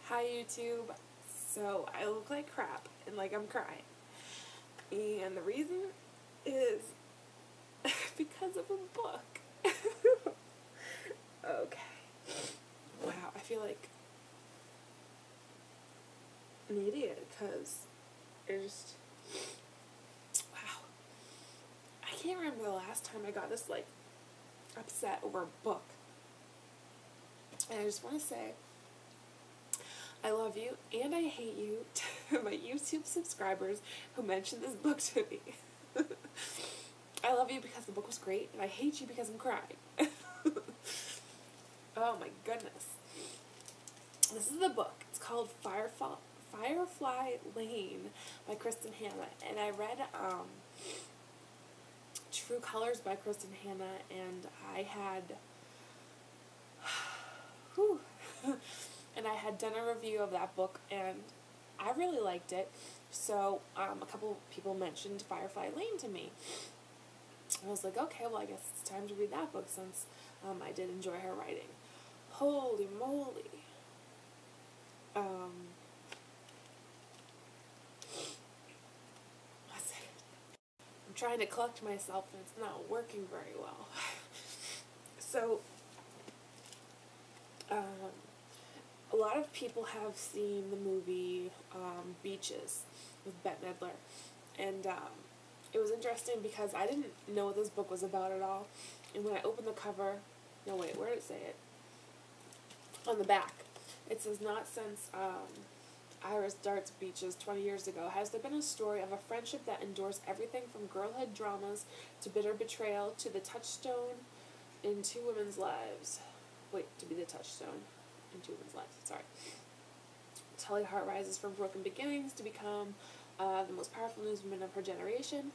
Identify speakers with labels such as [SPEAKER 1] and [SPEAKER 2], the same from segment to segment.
[SPEAKER 1] Hi YouTube. So I look like crap and like I'm crying. And the reason is because of a book. Okay. Wow, I feel like an idiot because it just, wow. I can't remember the last time I got this like upset over a book. And I just want to say, I love you and I hate you to my YouTube subscribers who mentioned this book to me. I love you because the book was great, and I hate you because I'm crying. Oh my goodness. This is the book. It's called Firefly Lane by Kristin and I read True Colors by Kristin and I had and I had done a review of that book, and I really liked it. So a couple people mentioned Firefly Lane to me. I was like, okay, well, I guess it's time to read that book since I did enjoy her writing. Holy moly. I'm trying to collect myself, and it's not working very well. So, a lot of people have seen the movie Beaches with Bette Midler, and it was interesting because I didn't know what this book was about at all, and when I opened the cover, no wait, where did it say it? On the back, it says, not since Iris Dart's Beaches 20 years ago has there been a story of a friendship that endures everything from girlhood dramas to bitter betrayal to the touchstone in two women's lives. Wait, to be the touchstone in two women's lives, sorry. Tully Hart rises from broken beginnings to become the most powerful newswoman of her generation,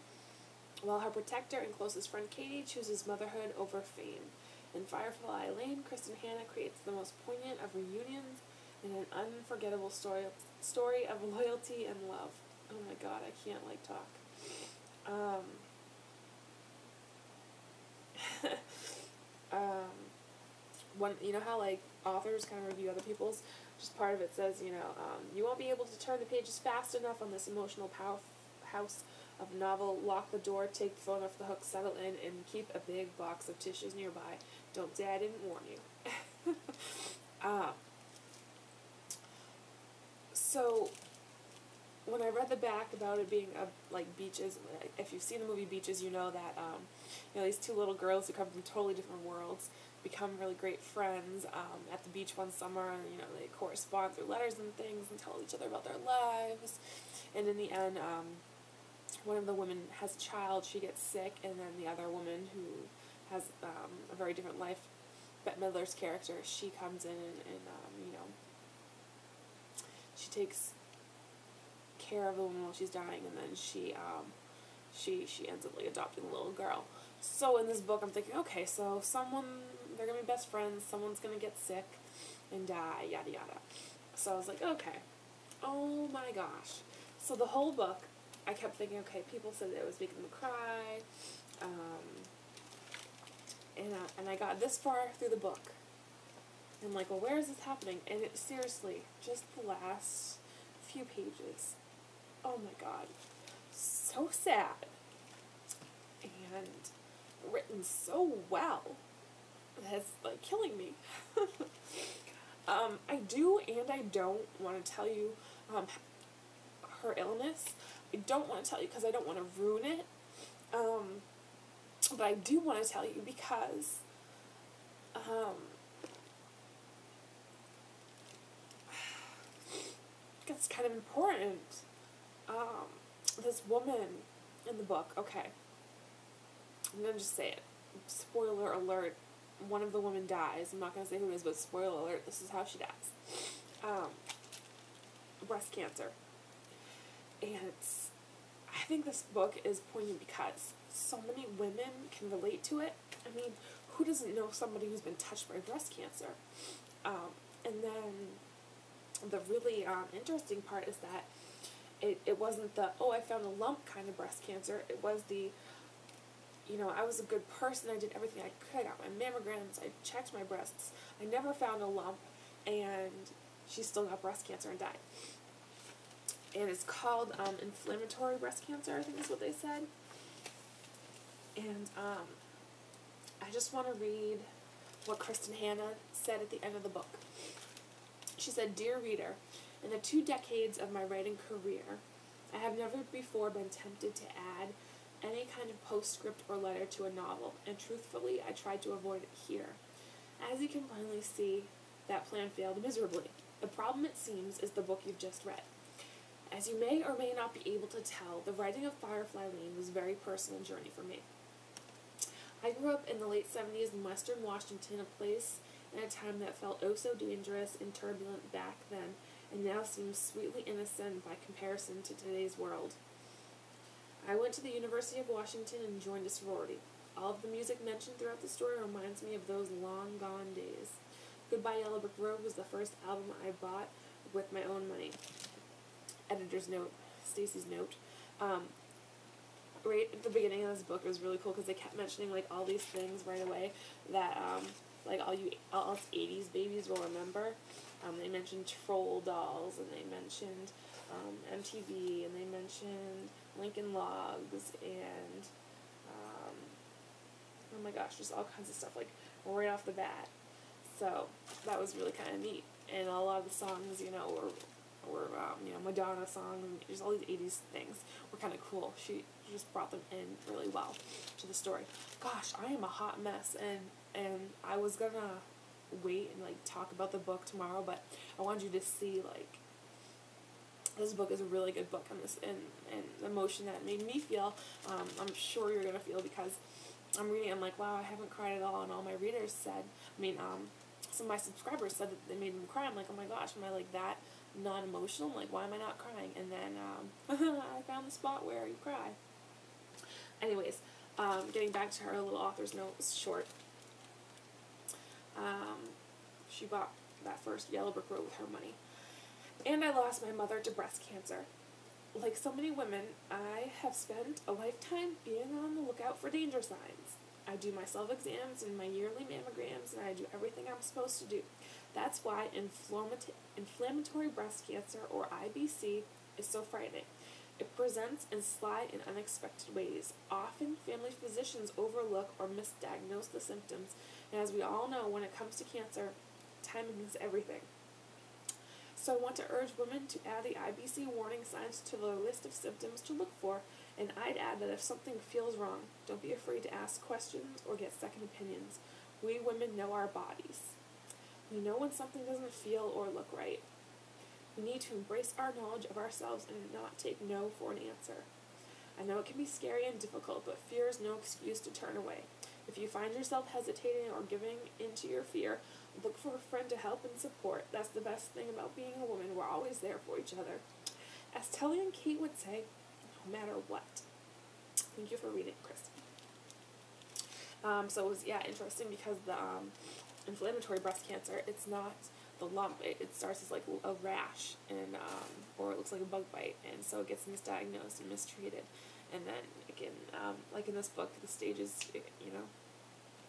[SPEAKER 1] while her protector and closest friend Katie chooses motherhood over fame. In Firefly Lane, Kristin creates the most poignant of reunions in an unforgettable story of loyalty and love. Oh my god, I can't like talk. One, you know how like authors kind of review other people's, just part of it says, you won't be able to turn the pages fast enough on this emotional powerhouse of novel. Lock the door, take the phone off the hook, settle in, and keep a big box of tissues nearby. Don't say I didn't warn you. So when I read the back about it being like beaches, if you've seen the movie Beaches, you know that these two little girls who come from totally different worlds become really great friends at the beach one summer, and they correspond through letters and things and tell each other about their lives, and in the end one of the women has a child, she gets sick, and then the other woman who has a very different life, Bette Midler's character, she comes in and she takes care of the woman while she's dying, and then she ends up like adopting a little girl. So in this book I'm thinking, okay, so they're gonna be best friends, someone's gonna get sick and die, yada yada. So I was like, okay, oh my gosh. So the whole book I kept thinking, okay, people said it was making them cry, and I got this far through the book. I'm like, well, where is this happening? And it seriously, just the last few pages. Oh my god. So sad. And written so well. That's like killing me. I do and I don't want to tell you her illness. I don't want to tell you because I don't want to ruin it. But I do want to tell you because it's kind of important. This woman in the book, okay, I'm going to just say it. Spoiler alert, one of the women dies. I'm not going to say who it is, but spoiler alert, this is how she dies. Breast cancer. And I think this book is poignant because so many women can relate to it. I mean, who doesn't know somebody who's been touched by breast cancer? And then the really interesting part is that it wasn't the, oh, I found a lump kind of breast cancer. It was the, I was a good person. I did everything I could. I got my mammograms. I checked my breasts. I never found a lump. And she still got breast cancer and died. And it's called inflammatory breast cancer, I think is what they said. And I just want to read what Kristin said at the end of the book. She said, "Dear reader, in the 2 decades of my writing career, I have never before been tempted to add any kind of postscript or letter to a novel, and truthfully, I tried to avoid it here. As you can plainly see, that plan failed miserably. The problem, it seems, is the book you've just read. As you may or may not be able to tell, the writing of Firefly Lane was a very personal journey for me. I grew up in the late 70s in western Washington, a place and a time that felt oh so dangerous and turbulent back then, and now seems sweetly innocent by comparison to today's world. I went to the University of Washington and joined a sorority. All of the music mentioned throughout the story reminds me of those long gone days. Goodbye Yellow Brick Road was the first album I bought with my own money." Editor's note, Stacy's note. Right at the beginning of this book, it was really cool because they kept mentioning like all these things right away that like all us 80s babies will remember. They mentioned troll dolls, and they mentioned MTV, and they mentioned Lincoln Logs, and oh my gosh, just all kinds of stuff like right off the bat. So that was really kind of neat. And a lot of the songs, you know, were Madonna songs, and just all these 80s things were kind of cool. She just brought them in really well to the story. Gosh, I am a hot mess, and I was gonna wait and like talk about the book tomorrow, but I wanted you to see like this book is a really good book, and the emotion that it made me feel, I'm sure you're gonna feel, because I'm reading, I'm like, wow, I haven't cried at all, and all my readers said, some of my subscribers said that they made them cry. I'm like, oh my gosh, am I like that non-emotional? I'm like, why am I not crying? And then I found the spot where you cry. Anyways, getting back to her little author's note, it's short. She bought that first Yellow Brick Road with her money. "And I lost my mother to breast cancer. Like so many women, I have spent a lifetime being on the lookout for danger signs. I do my self-exams and my yearly mammograms, and I do everything I'm supposed to do. That's why inflammatory breast cancer, or IBC, is so frightening. It presents in sly and unexpected ways. Often, family physicians overlook or misdiagnose the symptoms, and as we all know, when it comes to cancer, timing is everything. So I want to urge women to add the IBC warning signs to their list of symptoms to look for, and I'd add that if something feels wrong, don't be afraid to ask questions or get second opinions. We women know our bodies. We know when something doesn't feel or look right. We need to embrace our knowledge of ourselves and not take no for an answer. I know it can be scary and difficult, but fear is no excuse to turn away. If you find yourself hesitating or giving into your fear, look for a friend to help and support. That's the best thing about being a woman. We're always there for each other. As Tully and Kate would say, no matter what." Thank you for reading, Kristin. So it was, interesting because the inflammatory breast cancer, it's not the lump. It starts as like a rash, and or it looks like a bug bite, and so it gets misdiagnosed and mistreated. And then, again, like in this book, the stages,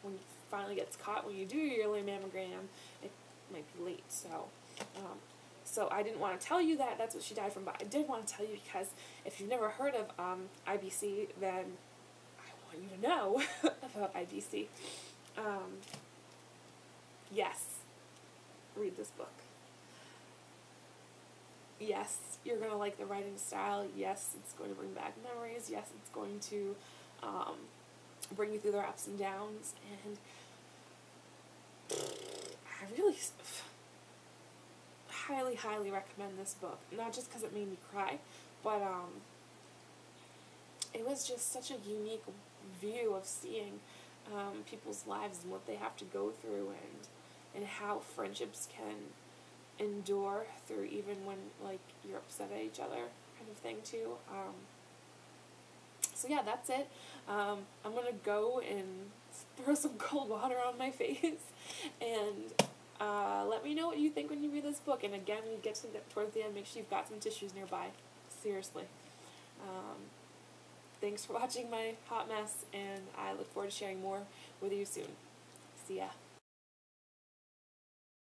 [SPEAKER 1] when it finally gets caught, when you do your yearly mammogram, it might be late. So I didn't want to tell you that that's what she died from, but I did want to tell you, because if you've never heard of IBC, then I want you to know about IBC. Yes, read this book. Yes, you're going to like the writing style. Yes, it's going to bring back memories. Yes, it's going to bring you through their ups and downs. And I really highly, highly recommend this book. Not just because it made me cry, but it was just such a unique view of seeing people's lives and what they have to go through, and how friendships can endure through even when like you're upset at each other, kind of thing too. So yeah, that's it. I'm gonna go and throw some cold water on my face, and let me know what you think when you read this book. And again, when you get towards the end, make sure you've got some tissues nearby. Seriously. Thanks for watching my hot mess, and I look forward to sharing more with you soon. See ya.